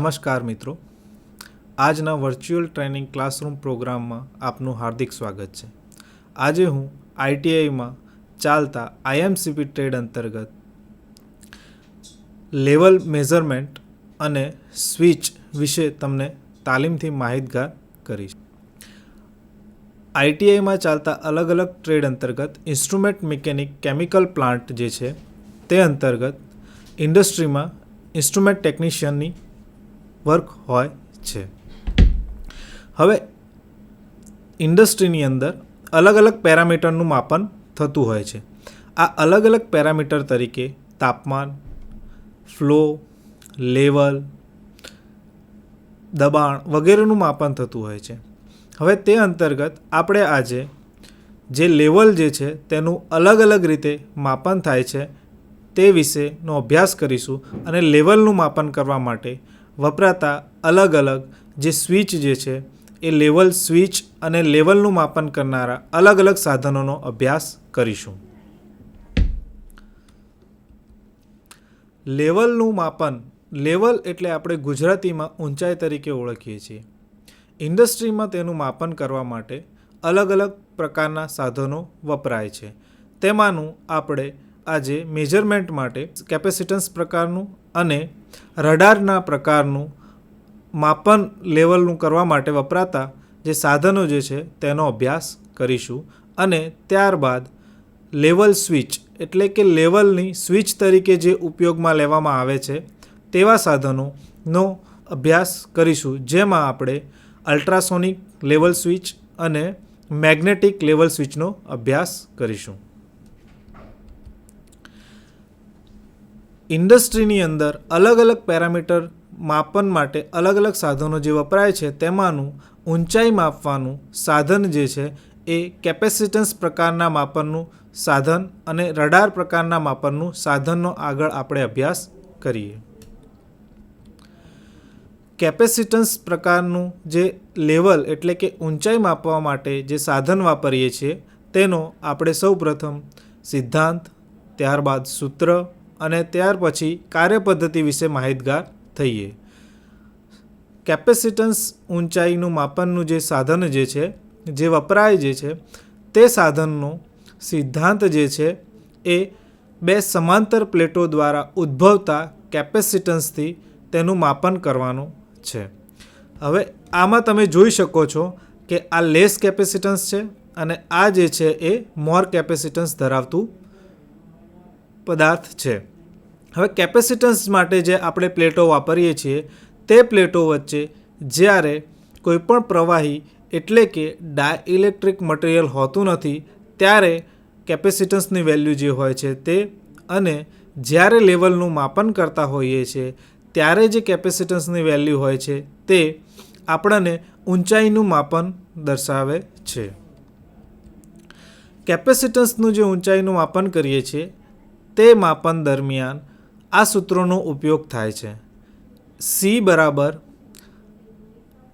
નમસ્કાર મિત્રો, આજના વર્ચ્યુઅલ ટ્રેનિંગ ક્લાસરૂમ પ્રોગ્રામમાં આપનું હાર્દિક સ્વાગત છે. આજે હું આઈટીઆઈમાં ચાલતા આઈએમસીપી ટ્રેડ અંતર્ગત લેવલ મેઝરમેન્ટ અને સ્વિચ વિશે તમને તાલીમથી માહિતગાર કરીશ. આઈટીઆઈમાં ચાલતા અલગ અલગ ટ્રેડ અંતર્ગત ઇન્સ્ટ્રુમેન્ટ મિકેનિક કેમિકલ પ્લાન્ટ જે છે તે અંતર્ગત ઇન્ડસ્ટ્રીમાં ઇન્સ્ટ્રુમેન્ટ ટેકનિશિયનની વર્ક હોય છે. હવે ઇન્ડસ્ટ્રીની અંદર અલગ અલગ પેરામીટરનું માપન થતું હોય છે. આ અલગ અલગ પેરામીટર તરીકે તાપમાન, ફ્લો, લેવલ, દબાણ વગેરેનું માપન થતું હોય છે. હવે તે અંતર્ગત આપણે આજે જે લેવલ જે છે તેનું અલગ અલગ રીતે માપન થાય છે તે વિશેનો અભ્યાસ કરીશું અને લેવલનું માપન કરવા માટે વપરાતા અલગ અલગ જે સ્વિચ જે છે એ લેવલ સ્વિચ અને લેવલનું માપન કરનારા અલગ અલગ સાધનોનો અભ્યાસ કરીશું. લેવલનું માપન, લેવલ એટલે આપણે ગુજરાતીમાં ઊંચાઈ તરીકે ઓળખીએ છીએ. ઇન્ડસ્ટ્રીમાં તેનું માપન કરવા માટે અલગ અલગ પ્રકારના સાધનો વપરાય છે. તેમાંનું આપણે આજે મેજરમેન્ટ માટે કેપેસિટન્સ પ્રકારનું અને રડારના પ્રકારનું માપન લેવલનું કરવા માટે વપરાતા જે સાધનો જે છે તેનો અભ્યાસ કરીશું અને ત્યારબાદ લેવલ સ્વિચ એટલે કે લેવલની સ્વિચ તરીકે જે ઉપયોગમાં લેવામાં આવે છે તેવા સાધનોનો અભ્યાસ કરીશું, જેમાં આપણે અલ્ટ્રાસોનિક લેવલ સ્વિચ અને મેગ્નેટિક લેવલ સ્વિચનો અભ્યાસ કરીશું. ઇન્ડસ્ટ્રીની અંદર અલગ અલગ પેરામીટર માપન માટે અલગ અલગ સાધનો જે વપરાય છે તેમાંનું ઊંચાઈ માપવાનું સાધન જે છે એ કેપેસિટન્સ પ્રકારના માપનનું સાધન અને રડાર પ્રકારના માપનનું સાધનનો આગળ આપણે અભ્યાસ કરીએ. કેપેસિટન્સ પ્રકારનું જે લેવલ એટલે કે ઊંચાઈ માપવા માટે જે સાધન વાપરીએ છીએ તેનો આપણે સૌપ્રથમ સિદ્ધાંત, ત્યારબાદ સૂત્ર અને ત્યાર પછી કાર્યપદ્ધતિ વિશે માહિતગાર થઈએ. કેપેસિટન્સ ઊંચાઈનું માપનનું જે સાધન જે છે જે વપરાય જે છે તે સાધનનો સિદ્ધાંત જે છે એ બે સમાંતર પ્લેટો દ્વારા ઉદ્ભવતા કેપેસિટન્સથી તેનું માપન કરવાનું છે. હવે આમાં તમે જોઈ શકો છો કે આ લેસ કેપેસિટન્સ છે અને આ જે છે એ મોર કેપેસિટન્સ ધરાવતું પદાર્થ છે. હવે કેપેસિટન્સ માટે જે આપણે પ્લેટો વાપરીએ છીએ તે પ્લેટો વચ્ચે જ્યારે કોઈપણ પ્રવાહી એટલે કે ડાયઇલેક્ટ્રિક મટીરિયલ હોતું નથી ત્યારે કેપેસિટન્સની વેલ્યુ જે હોય છે તે, અને જ્યારે લેવલનું માપન કરતા હોઈએ છીએ ત્યારે જે કેપેસિટન્સની વેલ્યુ હોય છે તે આપણને ઊંચાઈનું માપન દર્શાવે છે. કેપેસિટન્સનું જે ઊંચાઈનું માપન કરીએ છીએ તે માપન દરમિયાન આ સૂત્રોનો ઉપયોગ થાય છે. C બરાબર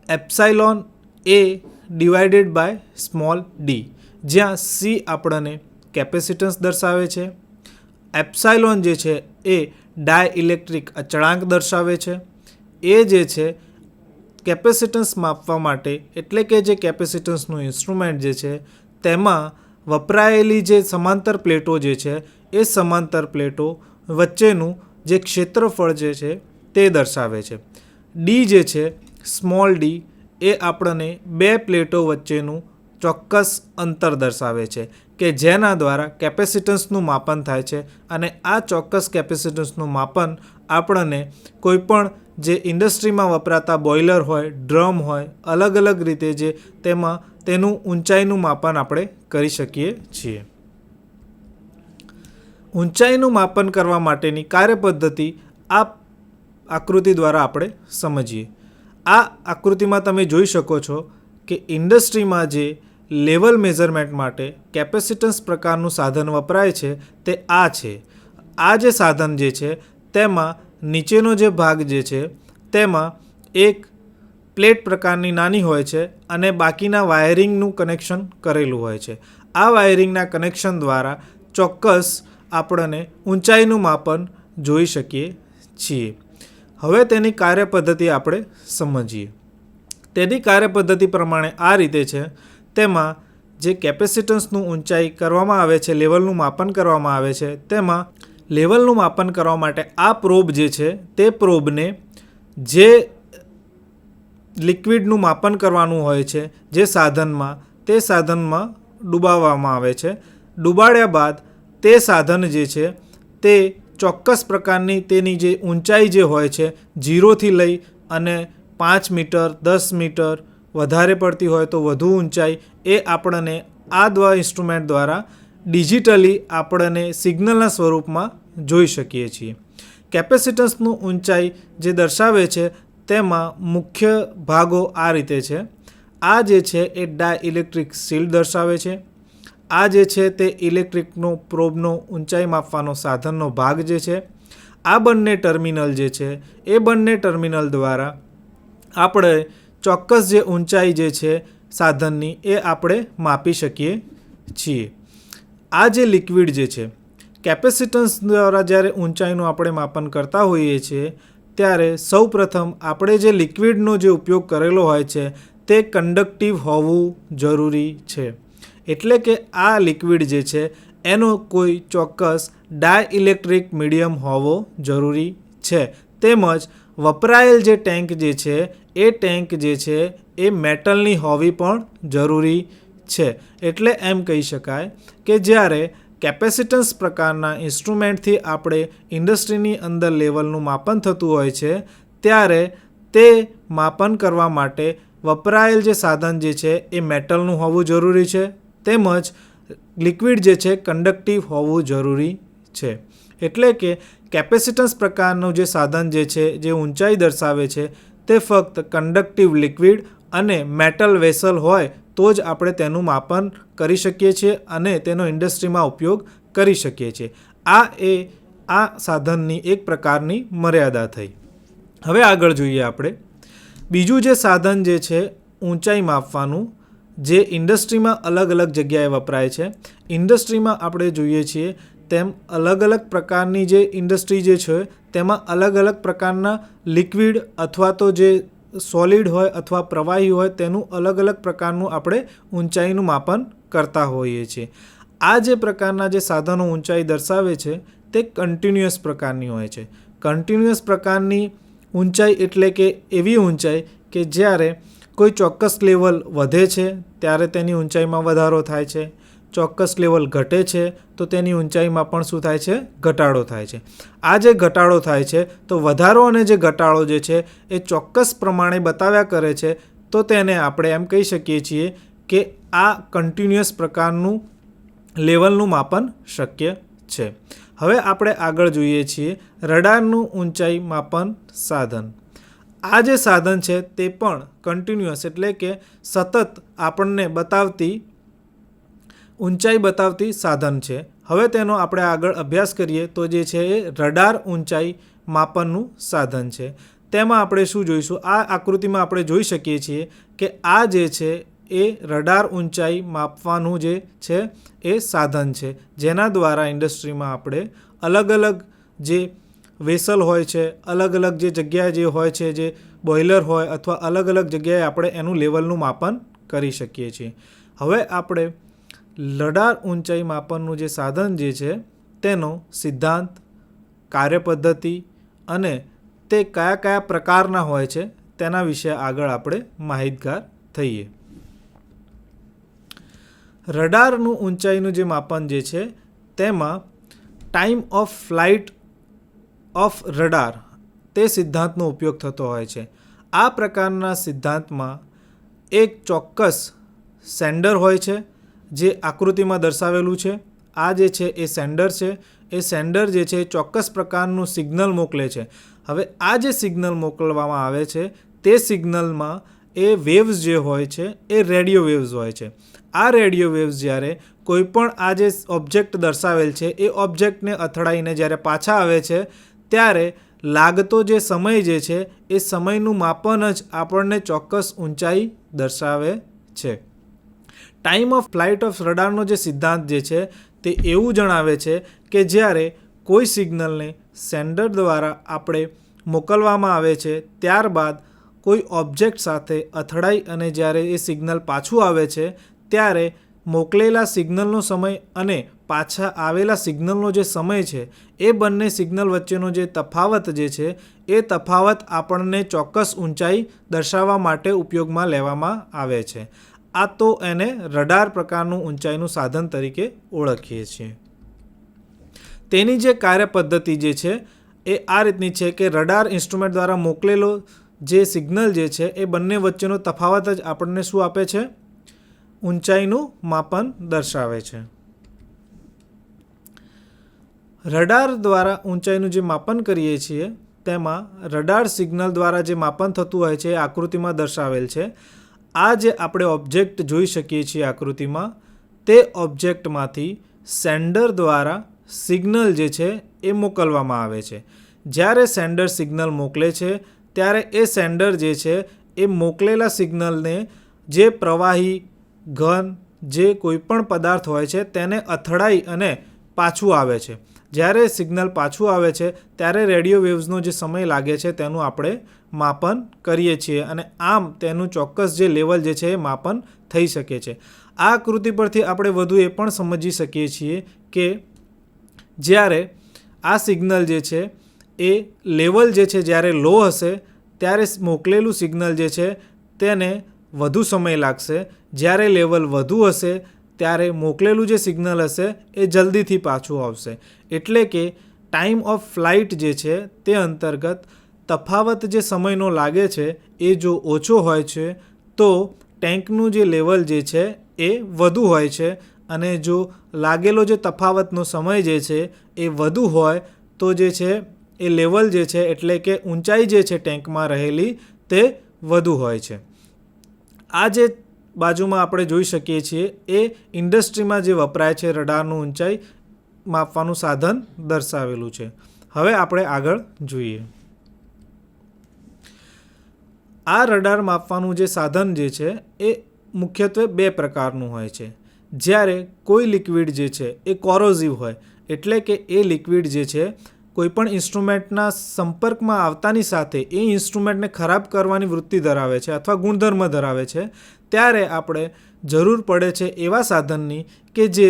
epsilon A divided by small d, જ્યાં C આપણને કેપેસિટન્સ દર્શાવે છે, એપ્સાઇલોન જે છે એ ડાયઇલેક્ટ્રિક અચળાંક દર્શાવે છે, એ જે છે કેપેસિટન્સ માપવા માટે એટલે કે જે કેપેસિટન્સનું ઇન્સ્ટ્રુમેન્ટ જે છે તેમાં વપરાયેલી જે સમાંતર પ્લેટો જે છે એ સમાંતર પ્લેટો વચ્ચેનું જે ક્ષેત્રફળ જે છે તે દર્શાવે છે. ડી જે છે સ્મોલ ડી એ આપણને બે પ્લેટો વચ્ચેનું ચોક્કસ અંતર દર્શાવે છે કે જેના દ્વારા કેપેસિટન્સનું માપન થાય છે અને આ ચોક્કસ કેપેસિટન્સનું માપન આપણને કોઈપણ જે ઇન્ડસ્ટ્રીમાં વપરાતા બોઇલર હોય, ડ્રમ હોય, અલગ અલગ રીતે જે તેમાં તેનું ઊંચાઈનું માપન આપણે કરી શકીએ છીએ. ઊંચાઈનું માપન કરવા માટેની કાર્યપદ્ધતિ આ આકૃતિ દ્વારા આપણે સમજીએ. આ આકૃતિમાં તમે જોઈ શકો છો કે ઇન્ડસ્ટ્રીમાં જે લેવલ મેઝરમેન્ટ માટે કેપેસિટન્સ પ્રકારનું સાધન વપરાય છે તે આ છે. આ જે સાધન જે છે તેમાં નીચેનો જે ભાગ જે છે તેમાં એક પ્લેટ પ્રકારની નાની હોય છે અને બાકીના વાયરિંગનું કનેક્શન કરેલું હોય છે. આ વાયરિંગના કનેક્શન દ્વારા ચોક્કસ આપણને ઊંચાઈનું માપન જોઈ શકીએ છીએ. હવે તેની કાર્યપદ્ધતિ આપણે સમજીએ. તેની કાર્યપદ્ધતિ પ્રમાણે આ રીતે છે. તેમાં જે કેપેસિટન્સનું ઊંચાઈ કરવામાં આવે છે, લેવલનું માપન કરવામાં આવે છે, તેમાં લેવલનું માપન કરવા માટે આ પ્રોબ જે છે તે પ્રોબને જે લિક્વિડનું માપન કરવાનું હોય છે જે સાધનમાં, તે સાધનમાં ડૂબાવવામાં આવે છે. ડૂબાડ્યા બાદ તે સાધન જે છે તે ચોક્કસ પ્રકારની તેની જે ઊંચાઈ જે હોય છે 0થી લઈ અને 5 મીટર, 10 મીટર, વધારે પડતી હોય તો વધુ ઊંચાઈ, એ આપણને આ ઇન્સ્ટ્રુમેન્ટ દ્વારા ડિજિટલી આપણને સિગ્નલના સ્વરૂપમાં જોઈ શકીએ છીએ. કેપેસિટન્સનું ઊંચાઈ જે દર્શાવે છે તેમાં મુખ્ય ભાગો આ રીતે છે. આ જે છે એ ડાયઇલેક્ટ્રિક શિલ્ડ દર્શાવે છે. આ જે છે તે ઇલેક્ટ્રિકનો પ્રોબનો ઊંચાઈ માપવાનો સાધનનો ભાગ જે છે. આ બંને ટર્મિનલ જે છે એ બંને ટર્મિનલ દ્વારા આપણે ચોક્કસ જે ઊંચાઈ જે છે સાધનની એ આપણે માપી શકીએ છીએ. આ જે લિક્વિડ જે છે, કેપેસિટન્સ દ્વારા જ્યારે ઊંચાઈનું આપણે માપન કરતા હોઈએ છીએ ત્યારે સૌપ્રથમ આપણે જે લિક્વિડનો જે ઉપયોગ કરેલો હોય છે તે કંડક્ટિવ હોવું જરૂરી છે. એટલે કે આ લિક્વિડ જે છે એનો કોઈ ચોક્કસ ડાયઇલેક્ટ્રિક મીડિયમ હોવો જરૂરી છે. તેમજ વપરાયેલ જે ટેન્ક જે છે એ ટેન્ક જે છે એ મેટલની હોવી પણ જરૂરી છે. એટલે એમ કહી શકાય કે જ્યારે કેપેસિટન્સ પ્રકારના ઇન્સ્ટ્રુમેન્ટથી આપણે ઇન્ડસ્ટ્રીની અંદર લેવલનું માપન થતું હોય છે ત્યારે તે માપન કરવા માટે વપરાયેલ જે સાધન જે છે એ મેટલનું હોવું જરૂરી છે. તેમજ લિક્વિડ જે છે કંડક્ટિવ હોવું જરૂરી છે. એટલે કે કેપેસિટન્સ પ્રકારનું જે સાધન જે છે જે ઊંચાઈ દર્શાવે છે તે ફક્ત કંડક્ટિવ લિક્વિડ અને મેટલ વેસલ હોય તો જ આપણે તેનું માપન કરી શકીએ છીએ અને તેનો ઇન્ડસ્ટ્રીમાં ઉપયોગ કરી શકીએ છીએ. આ સાધનની એક પ્રકારની મર્યાદા થઈ. હવે આગળ જોઈએ આપણે બીજું જે સાધન જે છે ઊંચાઈ માપવાનું, જે ઇન્ડસ્ટ્રીમાં અલગ અલગ જગ્યાએ વપરાય છે. ઇન્ડસ્ટ્રીમાં આપણે જોઈએ છીએ તેમ અલગ અલગ પ્રકારની જે ઇન્ડસ્ટ્રી જે છે તેમાં અલગ અલગ પ્રકારના લિક્વિડ અથવા તો જે સોલિડ હોય અથવા પ્રવાહી હોય તેનું અલગ અલગ પ્રકારનું આપણે ઊંચાઈનું માપન કરતા હોઈએ છીએ. આ જે પ્રકારના જે સાધનો ઊંચાઈ દર્શાવે છે તે કન્ટિન્યુઅસ પ્રકારની હોય છે. કન્ટિન્યુઅસ પ્રકારની ઊંચાઈ એટલે કે એવી ઊંચાઈ કે જ્યારે કોઈ ચોક્કસ લેવલ વધે છે ત્યારે તેની ઊંચાઈમાં વધારો થાય છે, ચોક્કસ લેવલ ઘટે છે તો તેની ઊંચાઈમાં પણ શું થાય છે? ઘટાડો થાય છે. આ જે ઘટાડો થાય છે તો વધારો અને જે ઘટાડો જે છે એ ચોક્કસ પ્રમાણે બતાવ્યા કરે છે, તો તેને આપણે એમ કહી શકીએ છીએ કે આ કન્ટિન્યુઅસ પ્રકારનું લેવલનું માપન શક્ય છે. હવે આપણે આગળ જોઈએ છીએ રડારનું ઊંચાઈ માપન સાધન. આ જે સાધન છે તે પણ કન્ટિન્યુઅસ એટલે કે સતત આપણને ઊંચાઈ બતાવતી સાધન છે. હવે તેનો આપણે આગળ અભ્યાસ કરીએ તો જે છે એ રડાર ઊંચાઈ માપનનું સાધન છે. તેમાં આપણે શું જોઈશું? આ આકૃતિમાં આપણે જોઈ શકીએ છીએ કે આ જે છે એ રડાર ઊંચાઈ માપવાનું જે છે એ સાધન છે, જેના દ્વારા ઇન્ડસ્ટ્રીમાં આપણે અલગ અલગ જે વેસલ હોય છે, અલગ અલગ જે જગ્યાએ જે હોય છે, જે બોઇલર હોય અથવા અલગ અલગ જગ્યાએ આપણે એનું લેવલનું માપન કરી શકીએ છીએ. હવે આપણે રડાર ઊંચાઈ માપનનું જે સાધન જે છે તેનો સિદ્ધાંત, કાર્યપદ્ધતિ અને તે કયા કયા પ્રકારના હોય છે તેના વિશે આગળ આપણે માહિતગાર થઈએ. રડારનું ઊંચાઈનું જે માપન જે છે તેમાં time of flight of radar તે સિદ્ધાંતનો ઉપયોગ થતો હોય છે. આ પ્રકારના સિદ્ધાંતમાં એક ચોક્કસ સેન્ડર હોય છે જે આકૃતિમાં દર્શાવેલું છે. આ જે છે એ સેન્ડર છે. એ સેન્ડર જે છે ચોક્કસ પ્રકારનું સિગ્નલ મોકલે છે. હવે આ જે સિગ્નલ મોકલવામાં આવે છે તે સિગ્નલમાં એ વેવ્સ જે હોય છે એ રેડિયો વેવ્સ હોય છે. આ રેડિયો વેવ્સ જ્યારે કોઈપણ આ જે ઓબ્જેક્ટ દર્શાવેલ છે એ ઓબ્જેક્ટને અથડાઈને જ્યારે પાછા આવે છે ત્યારે લાગતો જે સમય જે છે એ સમયનું માપન જ આપણને ચોક્કસ ઊંચાઈ દર્શાવે છે. ટાઈમ ઓફ ફ્લાઇટ ઓફ રડારનો જે સિદ્ધાંત જે છે તે એવું જણાવે છે કે જ્યારે કોઈ સિગ્નલને સેન્ડર દ્વારા આપણે મોકલવામાં આવે છે, ત્યારબાદ કોઈ ઓબ્જેક્ટ સાથે અથડાઈ અને જ્યારે એ સિગ્નલ પાછું આવે છે ત્યારે મોકલેલા સિગ્નલનો સમય અને પાછા આવેલા સિગ્નલનો જે સમય છે એ બંને સિગ્નલ વચ્ચેનો જે તફાવત જે છે એ તફાવત આપણને ચોક્કસ ઊંચાઈ દર્શાવવા માટે ઉપયોગમાં લેવામાં આવે છે. આ તો એને રડાર પ્રકારનું ઊંચાઈનું સાધન તરીકે ઓળખીએ છીએ. તેની જે કાર્યપદ્ધતિ જે છે એ આ રીતની છે કે રડાર ઇન્સ્ટ્રુમેન્ટ દ્વારા મોકલેલો જે સિગ્નલ જે છે એ બંને વચ્ચેનો તફાવત જ આપણને શું આપે છે? ઊંચાઈનું માપન દર્શાવે છે. રડાર દ્વારા ઊંચાઈનું જે માપન કરીએ છીએ તેમાં રડાર સિગ્નલ દ્વારા જે માપન થતું હોય છે એ આકૃતિમાં દર્શાવેલ છે. આ જે આપણે ઓબ્જેક્ટ જોઈ શકીએ છીએ આકૃતિમાં, તે ઓબ્જેક્ટમાંથી સેન્ડર દ્વારા સિગ્નલ જે છે એ મોકલવામાં આવે છે. જ્યારે સેન્ડર સિગ્નલ મોકલે છે ત્યારે એ સેન્ડર જે છે એ મોકલેલા સિગ્નલને જે પ્રવાહી, ઘન, જે કોઈપણ પદાર્થ હોય છે તેને અથડાઈ અને પાછું આવે છે. જ્યારે સિગ્નલ પાછું આવે છે ત્યારે રેડિયો વેવ્સનો જે સમય લાગે છે તેનું આપણે માપન કરીએ છીએ અને આમ તેનું ચોક્કસ જે લેવલ જે છે એ માપન થઈ શકે છે. આ આકૃતિ પરથી આપણે વધુ એ પણ સમજી શકીએ છીએ કે જ્યારે આ સિગ્નલ જે છે એ લેવલ જે છે જ્યારે લો હશે ત્યારે મોકલેલું સિગ્નલ જે છે તેને વધુ સમય લાગશે. જ્યારે લેવલ વધુ હશે ત્યારે મોકલેલું જે સિગ્નલ હશે એ જલ્દીથી પાછું આવશે. એટલે કે ટાઈમ ઓફ ફ્લાઇટ જે છે તે અંતર્ગત તફાવત જે સમયનો લાગે છે એ જો ઓછો હોય છે તો ટેન્કનું જે લેવલ જે છે એ વધુ હોય છે અને જો લાગેલો જે તફાવતનો સમય જે છે એ વધુ હોય તો જે છે એ લેવલ જે છે એટલે કે ઊંચાઈ જે છે ટેન્કમાં રહેલી તે વધુ હોય છે. આ જે બાજુમાં આપણે જોઈ શકીએ છીએ એ ઇન્ડસ્ટ્રીમાં જે વપરાય છે રડારનું ઊંચાઈ માપવાનું સાધન દર્શાવેલું છે. હવે આપણે આગળ જોઈએ. આ રડાર માપવાનું જે સાધન જે છે એ મુખ્યત્વે બે પ્રકારનું હોય છે. જ્યારે કોઈ લિક્વિડ જે છે એ કોરોઝિવ હોય એટલે કે એ લિક્વિડ જે છે કોઈપણ ઇન્સ્ટ્રુમેન્ટના સંપર્કમાં આવતાની સાથે એ ઇન્સ્ટ્રુમેન્ટને ખરાબ કરવાની વૃત્તિ ધરાવે છે અથવા ગુણધર્મ ધરાવે છે, ત્યારે આપણે જરૂર પડે છે એવા સાધનની કે જે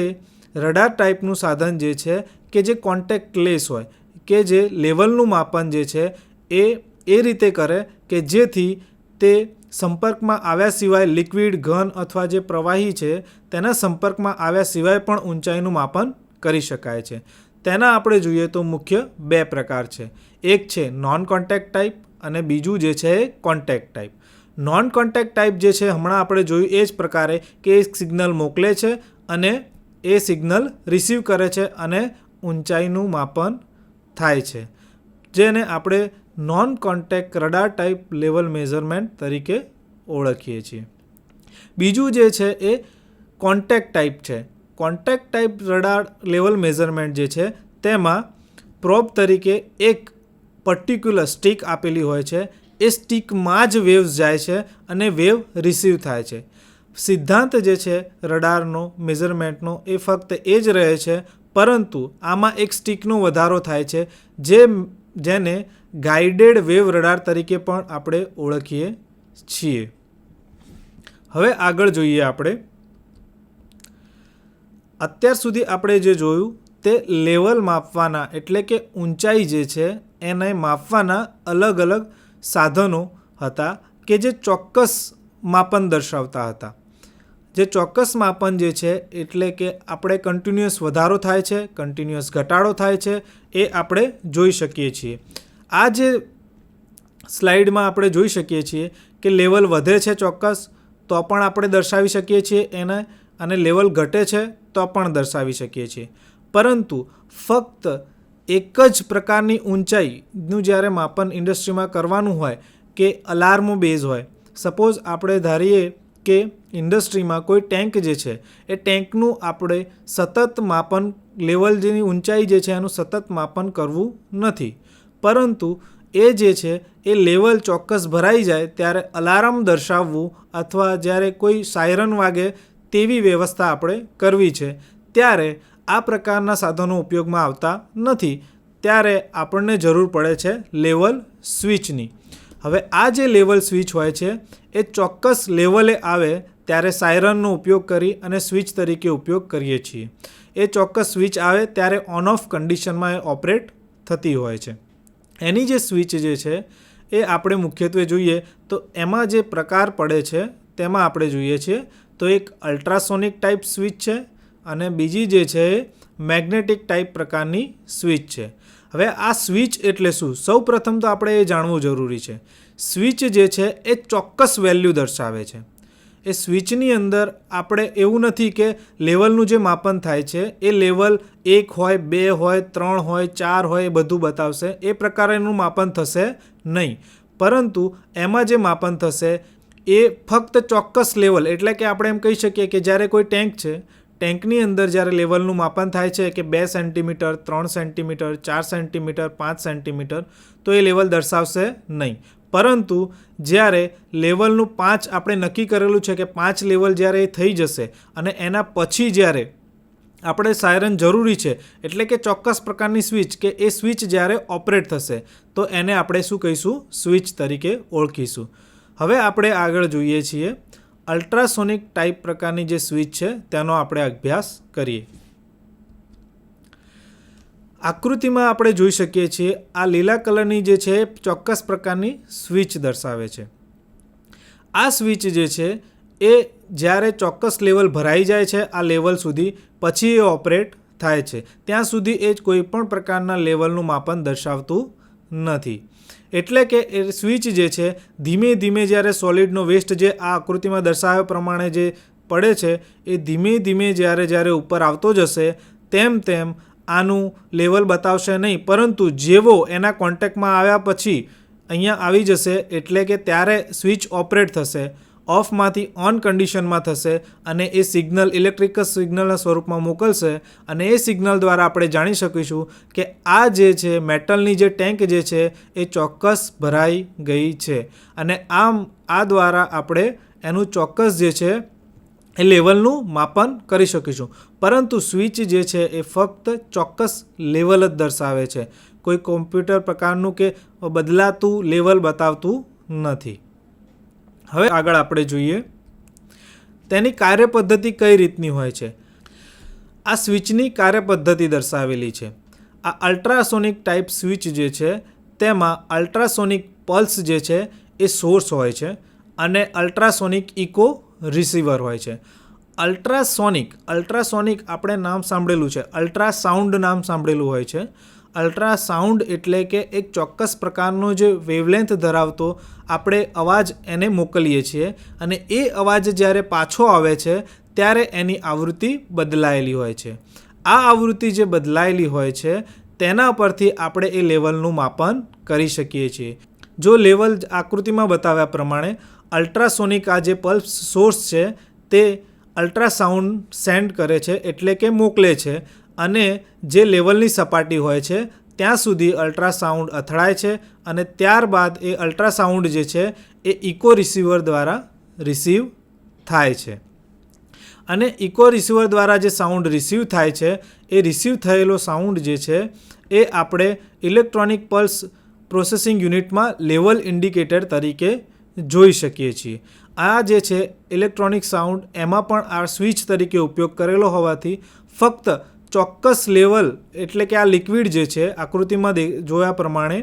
રડાર ટાઈપનું સાધન જે છે કે જે કોન્ટેક્ટલેસ હોય, કે જે લેવલનું માપન જે છે એ રીતે કરે કે જેથી તે સંપર્કમાં આવ્યા સિવાય લિક્વિડ, ઘન અથવા જે પ્રવાહી છે તેના સંપર્કમાં આવ્યા સિવાય પણ ઊંચાઈનું માપન કરી શકાય છે. તેના આપણે જોઈએ તો મુખ્ય બે પ્રકાર છે. એક છે નોન કોન્ટેક્ટ ટાઈપ અને બીજું જે છે એ contact type. Non contact type જે છે હમણાં આપણે જોયું એ જ પ્રકારે કે એક સિગ્નલ મોકલે છે અને એ સિગ્નલ રિસીવ કરે છે અને ઊંચાઈનું માપન થાય છે, જેને આપણે non contact radar type level measurement તરીકે ઓળખીએ છીએ. બીજું જે છે એ કોન્ટેક્ટ ટાઈપ છે. Contact type radar level measurement જે છે તેમાં પ્રોબ તરીકે એક પર્ટિક્યુલર સ્ટિક આપેલી હોય છે. એ સ્ટિકમાં જ વેવ્સ જાય છે અને વેવ રિસીવ થાય છે. સિદ્ધાંત જે છે રડારનો મેઝરમેન્ટનો એ ફક્ત એ જ રહે છે, પરંતુ આમાં એક સ્ટિકનો વધારો થાય છે જેને ગાઇડેડ વેવ રડાર તરીકે પણ આપણે ઓળખીએ છીએ. હવે આગળ જોઈએ આપણે. અત્યાર સુધી આપણે જે જોયું તે લેવલ માપવાના એટલે કે ઊંચાઈ જે છે એને માપવાના અલગ અલગ સાધનો હતા કે જે ચોક્કસ માપન દર્શાવતા હતા. જે ચોક્કસ માપન જે છે એટલે કે આપણે કન્ટિન્યુઅસ વધારો થાય છે, કન્ટિન્યુઅસ ઘટાડો થાય છે એ આપણે જોઈ શકીએ છીએ. આ જે સ્લાઇડમાં આપણે જોઈ શકીએ છીએ કે લેવલ વધે છે ચોક્કસ તો પણ આપણે દર્શાવી શકીએ છીએ એને, અને લેવલ ઘટે છે તો પણ દર્શાવી શકીએ છીએ. પરંતુ ફક્ત એક જ પ્રકારની ઊંચાઈનું જ્યારે માપન ઇન્ડસ્ટ્રીમાં કરવાનું હોય કે અલાર્મ બેઝ હોય, સપોઝ આપણે ધારીએ કે ઇન્ડસ્ટ્રીમાં કોઈ ટેન્ક જે છે એ ટેન્કનું આપણે સતત માપન લેવલ જેની ઊંચાઈ જે છે એનું સતત માપન કરવું નથી, પરંતુ એ જે છે એ લેવલ ચોક્કસ ભરાઈ જાય ત્યારે અલાર્મ દર્શાવવું અથવા જ્યારે કોઈ સાયરન વાગે તેવી વ્યવસ્થા આપણે કરવી છે, ત્યારે આ પ્રકારના સાધનો ઉપયોગમાં આવતા નથી. ત્યારે આપણને જરૂર પડે છે લેવલ સ્વિચની. હવે આ જે લેવલ સ્વિચ હોય છે એ ચોક્કસ લેવલે આવે ત્યારે સાયરનનો ઉપયોગ કરી અને સ્વિચ તરીકે ઉપયોગ કરીએ છીએ. એ ચોક્કસ સ્વિચ આવે ત્યારે ઓન ઓફ કન્ડિશનમાં એ ઓપરેટ થતી હોય છે. એની જે સ્વિચ જે છે એ આપણે મુખ્યત્વે જોઈએ તો એમાં જે પ્રકાર પડે છે તેમાં આપણે જોઈએ છીએ તો એક અલ્ટ્રાસોનિક ટાઈપ સ્વિચ છે અને બીજી જે છે એ મેગ્નેટિક ટાઈપ પ્રકારની સ્વિચ છે. હવે આ સ્વિચ એટલે શું? સૌ પ્રથમ તો આપણે એ જાણવું જરૂરી છે. સ્વિચ જે છે એ ચોક્કસ વેલ્યુ દર્શાવે છે. એ સ્વિચની અંદર આપણે એવું નથી કે લેવલનું જે માપન થાય છે એ લેવલ 1 હોય 2 હોય 3 હોય 4 હોય એ બધું બતાવશે. એ પ્રકારેનું માપન થશે નહીં, પરંતુ એમાં જે માપન થશે એ ફક્ત ચોક્કસ લેવલ, એટલે કે આપણે એમ કહી શકીએ કે જ્યારે કોઈ ટેન્ક છે, ટેન્કની અંદર જ્યારે લેવલનું માપન થાય છે કે 2 સેન્ટીમીટર 3 સેન્ટીમીટર 4 સેન્ટીમીટર 5 સેન્ટીમીટર, તો એ લેવલ દર્શાવશે નહીં. પરંતુ જ્યારે લેવલનું 5 આપણે નક્કી કરેલું છે કે 5 લેવલ જ્યારે એ થઈ જશે અને એના પછી જ્યારે આપણે સાયરન જરૂરી છે, એટલે કે ચોક્કસ પ્રકારની સ્વિચ કે એ સ્વિચ જ્યારે ઓપરેટ થશે તો એને આપણે શું કહીશું? સ્વિચ તરીકે ઓળખીશું. હવે આપણે આગળ જોઈએ છીએ અલ્ટ્રાસોનિક ટાઈપ પ્રકારની જે સ્વિચ છે તેનો આપણે અભ્યાસ કરીએ. આકૃતિમાં આપણે જોઈ શકીએ છીએ આ લીલા કલરની જે છે એ ચોક્કસ પ્રકારની સ્વિચ દર્શાવે છે. આ સ્વિચ જે છે એ જ્યારે ચોક્કસ લેવલ ભરાઈ જાય છે આ લેવલ સુધી, પછી એ ઓપરેટ થાય છે. ત્યાં સુધી એ કોઈ પણ પ્રકારના લેવલનું માપન દર્શાવતું નથી. એટલે કે એ સ્વિચ જે છે ધીમે ધીમે જ્યારે સોલિડનો વેસ્ટ જે આ આકૃતિમાં દર્શાવ્યા પ્રમાણે જે પડે છે એ ધીમે ધીમે જ્યારે ઉપર આવતો જશે તેમ તેમ આનું લેવલ બતાવશે નહીં, પરંતુ જેવો એના કોન્ટેક્ટમાં આવ્યા પછી અહીંયા આવી જશે એટલે કે ત્યારે સ્વિચ ઓપરેટ થશે, ઓફમાંથી ઓન કન્ડિશનમાં થશે અને એ સિગ્નલ ઇલેક્ટ્રિકલ સિગ્નલના સ્વરૂપમાં મોકલશે અને એ સિગ્નલ દ્વારા આપણે જાણી શકીશું કે આ જે છે મેટલની જે ટેન્ક જે છે એ ચોક્કસ ભરાઈ ગઈ છે. અને આમ આ દ્વારા આપણે એનું ચોક્કસ જે છે એ લેવલનું માપન કરી શકીશું. પરંતુ સ્વિચ જે છે એ ફક્ત ચોક્કસ લેવલ જ દર્શાવે છે, કોઈ કોમ્પ્યુટર પ્રકારનું કે બદલાતું લેવલ બતાવતું નથી. હવે આગળ આપણે જોઈએ તેની કાર્યપદ્ધતિ કઈ રીતની હોય છે. આ સ્વિચની કાર્યપદ્ધતિ દર્શાવેલી છે. આ અલ્ટ્રાસોનિક ટાઈપ સ્વિચ જે છે તેમાં અલ્ટ્રાસોનિક પલ્સ જે છે એ સોર્સ હોય છે અને અલ્ટ્રાસોનિક ઇકો રિસીવર હોય છે. અલ્ટ્રાસોનિક આપણે નામ સાંભળેલું છે, અલ્ટ્રાસાઉન્ડ નામ સાંભળેલું હોય છે. અલ્ટ્રાસાઉન્ડ એટલે કે એક ચોક્કસ પ્રકારનો જે વેવલેન્થ ધરાવતો આપણે અવાજ એને મોકલીએ છીએ અને એ અવાજ જ્યારે પાછો આવે છે ત્યારે એની આવૃત્તિ બદલાયેલી હોય છે. આ આવૃત્તિ જે બદલાયેલી હોય છે તેના પરથી આપણે એ લેવલનું માપન કરી શકીએ છીએ. જો લેવલ આકૃતિમાં બતાવ્યા પ્રમાણે અલ્ટ્રાસોનિક આ જે પલ્સ સોર્સ છે તે અલ્ટ્રાસાઉન્ડ સેન્ડ કરે છે, એટલે કે મોકલે છે અને જે લેવલની સપાટી હોય છે ત્યાં સુધી અલ્ટ્રાસાઉન્ડ અથડાય છે અને ત્યારબાદ એ અલ્ટ્રાસાઉન્ડ જે છે એ ઇકો રિસીવર દ્વારા રિસીવ થાય છે. અને ઇકો રિસીવર દ્વારા જે સાઉન્ડ રિસીવ થાય છે એ રિસીવ થયેલો સાઉન્ડ જે છે એ આપણે ઇલેક્ટ્રોનિક પલ્સ પ્રોસેસિંગ યુનિટમાં લેવલ ઇન્ડિકેટર તરીકે જોઈ શકીએ છીએ. આ જે છે ઇલેક્ટ્રોનિક સાઉન્ડ એમાં પણ આ સ્વિચ તરીકે ઉપયોગ કરેલો હોવાથી ફક્ત ચોક્કસ લેવલ, એટલે કે આ લિક્વિડ જે છે આકૃતિમાં જોયા પ્રમાણે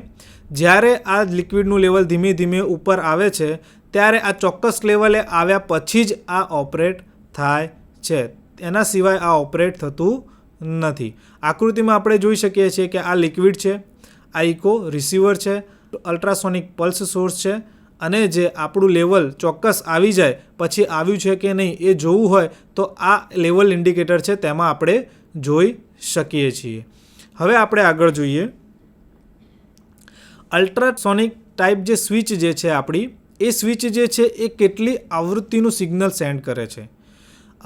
જ્યારે આ લિક્વિડનું લેવલ ધીમે ધીમે ઉપર આવે છે ત્યારે આ ચોક્કસ લેવલે આવ્યા પછી જ આ ઓપરેટ થાય છે. એના સિવાય આ ઓપરેટ થતું નથી. આકૃતિમાં આપણે જોઈ શકીએ છીએ કે આ લિક્વિડ છે, આ ઇકો રિસીવર છે, અલ્ટ્રાસોનિક પલ્સ સોર્સ છે અને જે આપણું લેવલ ચોક્કસ આવી જાય પછી આવ્યું છે કે નહીં એ જોવું હોય તો આ લેવલ ઇન્ડિકેટર છે તેમાં આપણે જોઈ શકીએ છીએ. હવે આપણે આગળ જોઈએ અલ્ટ્રાસોનિક ટાઈપ જે સ્વિચ જે છે આપણી, એ સ્વિચ જે છે એ કેટલી આવૃત્તિનું સિગ્નલ સેન્ડ કરે છે.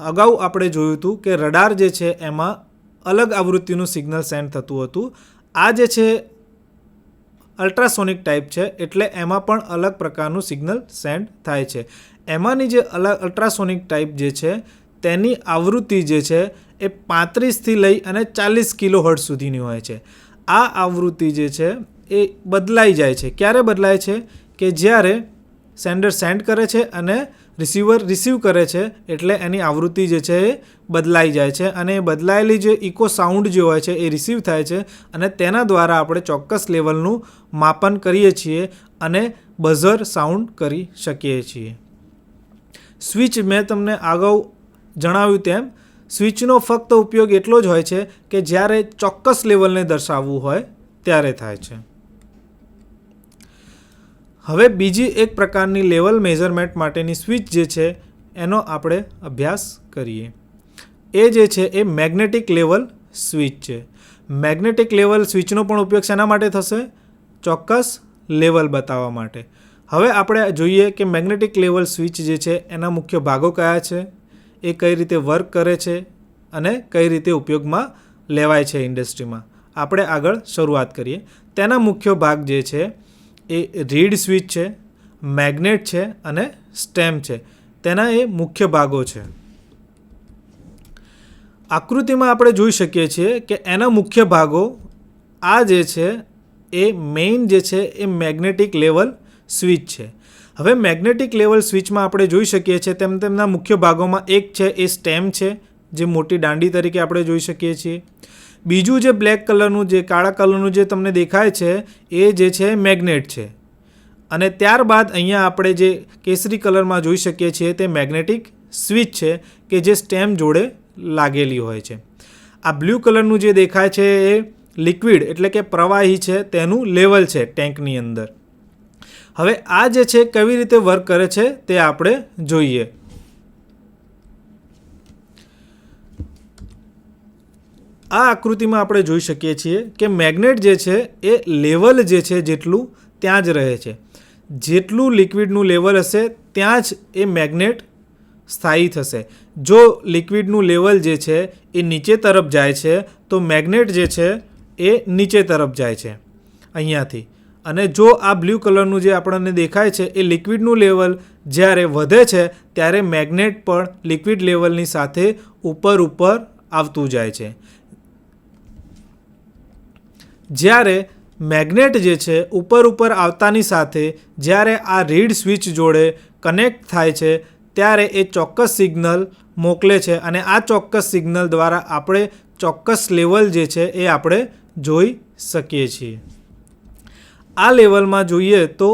અગાઉ આપણે જોયું હતું કે રડાર જે છે એમાં અલગ આવૃત્તિનું સિગ્નલ સેન્ડ થતું હતું. આ જે છે અલ્ટ્રાસોનિક ટાઈપ છે એટલે એમાં પણ અલગ પ્રકારનું સિગ્નલ સેન્ડ થાય છે. એમાંની જે અલ્ટ્રાસોનિક ટાઈપ જે છે તેની આવૃત્તિ જે છે એ 35થી લઈ અને 40 કિલોહર્ટ્ઝ સુધીની હોય છે. આ આવૃત્તિ જે છે એ બદલાઈ જાય છે. ક્યારે બદલાય છે? કે જ્યારે સેન્ડર સેન્ડ કરે છે અને રિસીવર રિસીવ કરે છે, એટલે એની આવૃત્તિ જે છે એ બદલાઈ જાય છે અને એ બદલાયેલી જે ઇકો સાઉન્ડ જે હોય છે એ રિસીવ થાય છે અને તેના દ્વારા આપણે ચોક્કસ લેવલનું માપન કરીએ છીએ અને બઝર સાઉન્ડ કરી શકીએ છીએ. સ્વિચ મેં તમને અગાઉ જણાવ્યું તેમ સ્વિચનો ફક્ત ઉપયોગ એટલો જ હોય છે કે જ્યારે ચોક્કસ લેવલને દર્શાવવું હોય ત્યારે થાય છે. હવે બીજી એક પ્રકારની લેવલ મેઝરમેન્ટ માટેની સ્વિચ જે છે એનો આપણે અભ્યાસ કરીએ. એ જે છે એ મેગ્નેટિક લેવલ સ્વિચ છે. મેગ્નેટિક લેવલ સ્વિચનો પણ ઉપયોગ શેના માટે થશે? ચોક્કસ લેવલ બતાવવા માટે. હવે આપણે જોઈએ કે મેગ્નેટિક લેવલ સ્વિચ જે છે એના મુખ્ય ભાગો કયા છે, એ કઈ રીતે વર્ક કરે છે અને કઈ રીતે ઉપયોગમાં લેવાય છે ઇન્ડસ્ટ્રીમાં. આપણે આગળ શરૂઆત કરીએ. તેના મુખ્ય ભાગ જે છે એ રીડ સ્વિચ છે, મેગ્નેટ છે અને સ્ટેમ છે. તેના એ મુખ્ય ભાગો છે. આકૃતિમાં આપણે જોઈ શકીએ છીએ કે એના મુખ્ય ભાગો આ જે છે એ મેઇન જે છે એ મેગ્નેટિક લેવલ સ્વિચ છે. હવે મેગ્નેટિક લેવલ સ્વિચમાં આપણે જોઈ શકીએ છીએ તેમના મુખ્ય ભાગોમાં એક છે એ સ્ટેમ છે, જે મોટી દાંડી તરીકે આપણે જોઈ શકીએ છીએ. બીજું જે બ્લેક કલરનું, જે કાળા કલરનું જે તમને દેખાય છે એ જે છે મેગ્નેટ છે. અને ત્યારબાદ અહીંયા આપણે જે કેસરી કલરમાં જોઈ શકીએ છીએ તે મેગ્નેટિક સ્વિચ છે કે જે સ્ટેમ જોડે લાગેલી હોય છે. આ બ્લુ કલરનું જે દેખાય છે એ લિક્વિડ એટલે કે પ્રવાહી છે, તેનું લેવલ છે ટેન્કની અંદર. હવે આ જે છે કેવી રીતે વર્ક કરે છે તે આપણે જોઈએ. આ આકૃતિમાં આપણે જોઈ શકીએ છીએ કે મેગ્નેટ જે છે એ લેવલ જે છે જેટલું ત્યાં જ રહે છે. જેટલું લિક્વિડનું લેવલ હશે ત્યાં જ એ મેગ્નેટ સ્થાયી થશે. જો લિક્વિડનું લેવલ જે છે એ નીચે તરફ જાય છે તો મેગ્નેટ જે છે એ નીચે તરફ જાય છે અહીંયાથી. અને જો આ બ્લુ કલરનું જે આપણને દેખાય છે એ લિક્વિડનું લેવલ જ્યારે વધે છે ત્યારે મેગ્નેટ પણ લિક્વિડ લેવલની સાથે ઉપર આવતું જાય છે. જ્યારે મેગ્નેટ જે છે ઉપર આવતાની સાથે જ્યારે આ રીડ સ્વિચ જોડે કનેક્ટ થાય છે ત્યારે એ ચોક્કસ સિગ્નલ મોકલે છે અને આ ચોક્કસ સિગ્નલ દ્વારા આપણે ચોક્કસ લેવલ જે છે એ આપણે જોઈ શકીએ છીએ. આ લેવલમાં જોઈએ તો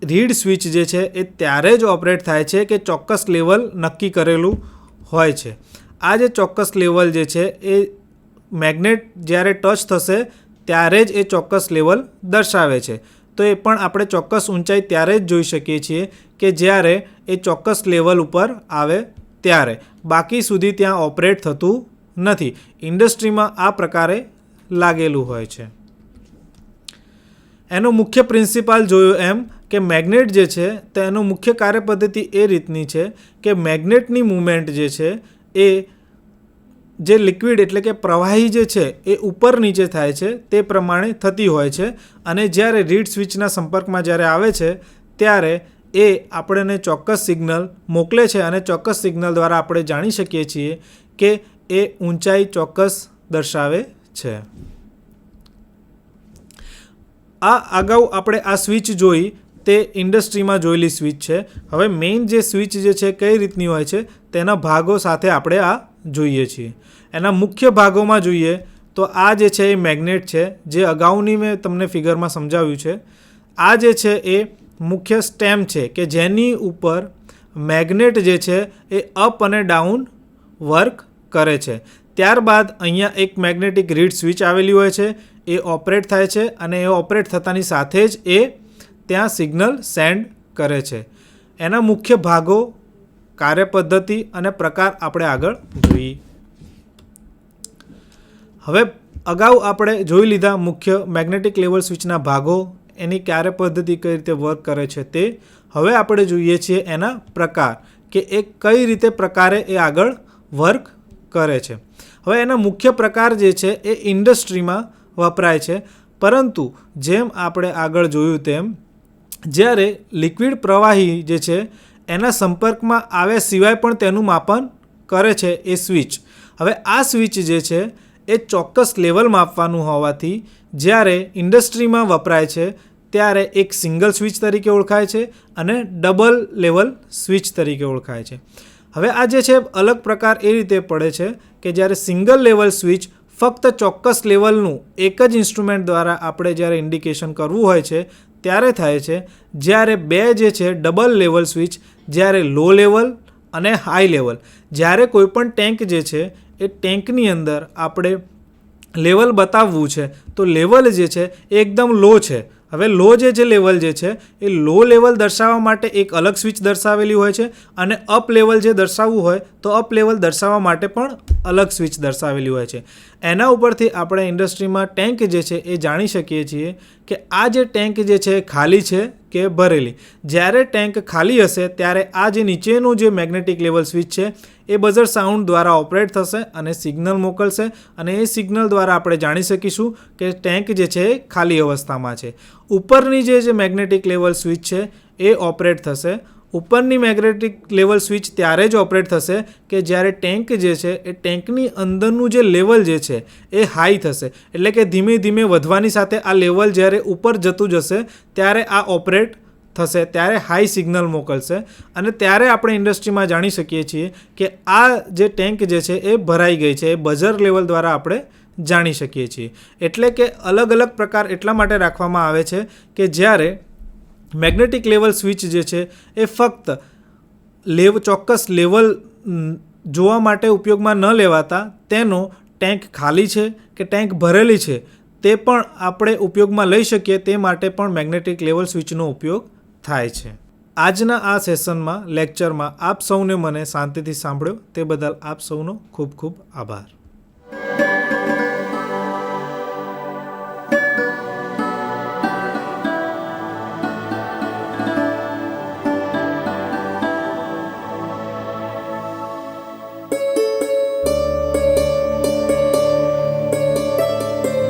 રીડ સ્વિચ જે છે એ ત્યારે જ ઓપરેટ થાય છે કે ચોક્કસ લેવલ નક્કી કરેલું હોય છે. આ જે ચોક્કસ લેવલ જે છે એ મેગ્નેટ જ્યારે ટચ થશે ત્યારે જ એ ચોક્કસ લેવલ દર્શાવે છે. તો એ પણ આપણે ચોક્કસ ઊંચાઈ ત્યારે જ જોઈ શકીએ છીએ કે જ્યારે એ ચોક્કસ લેવલ ઉપર આવે ત્યારે. બાકી સુધી ત્યાં ઓપરેટ થતું નથી. ઇન્ડસ્ટ્રીમાં આ પ્રકારે લાગેલું હોય છે. એનો મુખ્ય પ્રિન્સિપાલ જોયો એમ કે મેગ્નેટ જે છે તેનો મુખ્ય કાર્યપદ્ધતિ એ રીતની છે કે મેગ્નેટની મૂવમેન્ટ જે છે એ જે લિક્વિડ એટલે કે પ્રવાહી જે છે એ ઉપર નીચે થાય છે તે પ્રમાણે થતી હોય છે. અને જ્યારે રીડ સ્વિચના સંપર્કમાં જ્યારે આવે છે ત્યારે એ આપણને ચોક્કસ સિગ્નલ મોકલે છે અને ચોક્કસ સિગ્નલ દ્વારા આપણે જાણી શકીએ છીએ કે એ ઊંચાઈ ચોક્કસ દર્શાવે છે. આ અગાઉ આપણે આ સ્વિચ જોઈ તે ઇન્ડસ્ટ્રીમાં જોયેલી સ્વિચ છે. હવે મેઇન જે સ્વિચ જે છે કઈ રીતની હોય છે તેના ભાગો સાથે આપણે આ જોઈએ છીએ. એના મુખ્ય ભાગોમાં જોઈએ તો આ જે છે એ મેગ્નેટ છે, જે અગાઉની મેં તમને ફિગરમાં સમજાવ્યું છે. આ જે છે એ મુખ્ય સ્ટેમ છે કે જેની ઉપર મેગ્નેટ જે છે એ અપ અને ડાઉન વર્ક કરે છે. ત્યારબાદ અહીંયા એક મેગ્નેટિક રીડ સ્વિચ આવેલી હોય છે, એ ઓપરેટ થાય છે અને એ ઓપરેટ થતાની સાથે જ એ ત્યાં સિગ્નલ સેન્ડ કરે છે. એના મુખ્ય ભાગો, કાર્યપદ્ધતિ અને પ્રકાર આપણે આગળ જોઈએ. હવે અગાઉ આપણે જોઈ લીધા મુખ્ય મેગ્નેટિક લેવલ સ્વિચના ભાગો, એની કાર્યપદ્ધતિ કઈ રીતે વર્ક કરે છે તે. હવે આપણે જોઈએ છીએ એના પ્રકાર કે એ કઈ રીતે પ્રકારે એ આગળ વર્ક કરે છે. હવે એના મુખ્ય પ્રકાર જે છે એ ઇન્ડસ્ટ્રીમાં વપરાય છે. પરંતુ જેમ આપણે આગળ જોયું તેમ જ્યારે લિક્વિડ પ્રવાહી જે છે એના સંપર્કમાં આવ્યા સિવાય પણ તેનું માપન કરે છે એ સ્વિચ. હવે આ સ્વિચ જે છે એ ચોક્કસ લેવલ માપવાનું હોવાથી જ્યારે ઇન્ડસ્ટ્રીમાં વપરાય છે ત્યારે એક સિંગલ સ્વિચ તરીકે ઓળખાય છે અને ડબલ લેવલ સ્વિચ તરીકે ઓળખાય છે. હવે આ જે છે અલગ પ્રકાર એ રીતે પડે છે કે જ્યારે સિંગલ લેવલ સ્વિચ ફક્ત ચોક્કસ લેવલનું એક જ ઇન્સ્ટ્રુમેન્ટ દ્વારા આપણે જ્યારે ઇન્ડિકેશન કરવું હોય છે ત્યારે થાય છે. જ્યારે બે જે છે ડબલ લેવલ સ્વિચ, જ્યારે લો લેવલ અને હાઈ લેવલ, જ્યારે કોઈ પણ ટેન્ક જે છે એ ટેન્કની અંદર આપણે લેવલ બતાવવું છે તો લેવલ જે છે એ એકદમ લો છે. હવે લો જે લેવલ જે છે એ લો લેવલ દર્શાવવા માટે એક અલગ સ્વિચ દર્શાવેલી હોય છે અને અપ લેવલ જે દર્શાવવું હોય તો અપ લેવલ દર્શાવવા માટે પણ અલગ સ્વિચ દર્શાવેલી હોય છે. એના ઉપરથી આપણે ઇન્ડસ્ટ્રીમાં ટેન્ક જે છે એ જાણી શકીએ છીએ કે આ જે ટેન્ક જે છે ખાલી છે કે ભરેલી. જ્યારે ટેન્ક ખાલી હશે ત્યારે આ જે નીચેનું જે મેગ્નેટિક લેવલ સ્વિચ છે એ બઝર સાઉન્ડ દ્વારા ઓપરેટ થશે અને સિગ્નલ મોકલશે અને એ સિગ્નલ દ્વારા આપણે જાણી શકીશું કે ટેન્ક જે છે એ ખાલી અવસ્થામાં છે. ઉપરની જે મેગ્નેટિક લેવલ સ્વિચ છે એ ઓપરેટ થશે. ઉપરની મેગ્નેટિક લેવલ સ્વિચ ત્યારે જ ઓપરેટ થશે કે જ્યારે ટેન્ક જે છે એ ટેન્કની અંદરનું જે લેવલ જે છે એ હાઈ થશે. એટલે કે ધીમે ધીમે વધવાની સાથે આ લેવલ જ્યારે ઉપર જતું જશે ત્યારે આ ઓપરેટ થશે, ત્યારે હાઈ સિગ્નલ મોકલશે અને ત્યારે આપણે ઇન્ડસ્ટ્રીમાં જાણી શકીએ છીએ કે આ જે ટેન્ક જે છે એ ભરાઈ ગઈ છે. એ બઝર લેવલ દ્વારા આપણે જાણી શકીએ છીએ. એટલે કે અલગ અલગ પ્રકાર એટલા માટે રાખવામાં આવે છે કે જ્યારે મેગ્નેટિક લેવલ સ્વિચ જે છે એ ફક્ત ચોક્કસ લેવલ જોવા માટે ઉપયોગમાં ન લેવાતા તેનો ટેન્ક ખાલી છે કે ટેન્ક ભરેલી છે તે પણ આપણે ઉપયોગમાં લઈ શકીએ તે માટે પણ મેગ્નેટિક લેવલ સ્વિચનો ઉપયોગ થાય છે. આજના આ સેશનમાં લેક્ચરમાં આપ સૌને મને શાંતિથી સાંભળ્યો તે બદલ આપ સૌનો ખૂબ ખૂબ આભાર.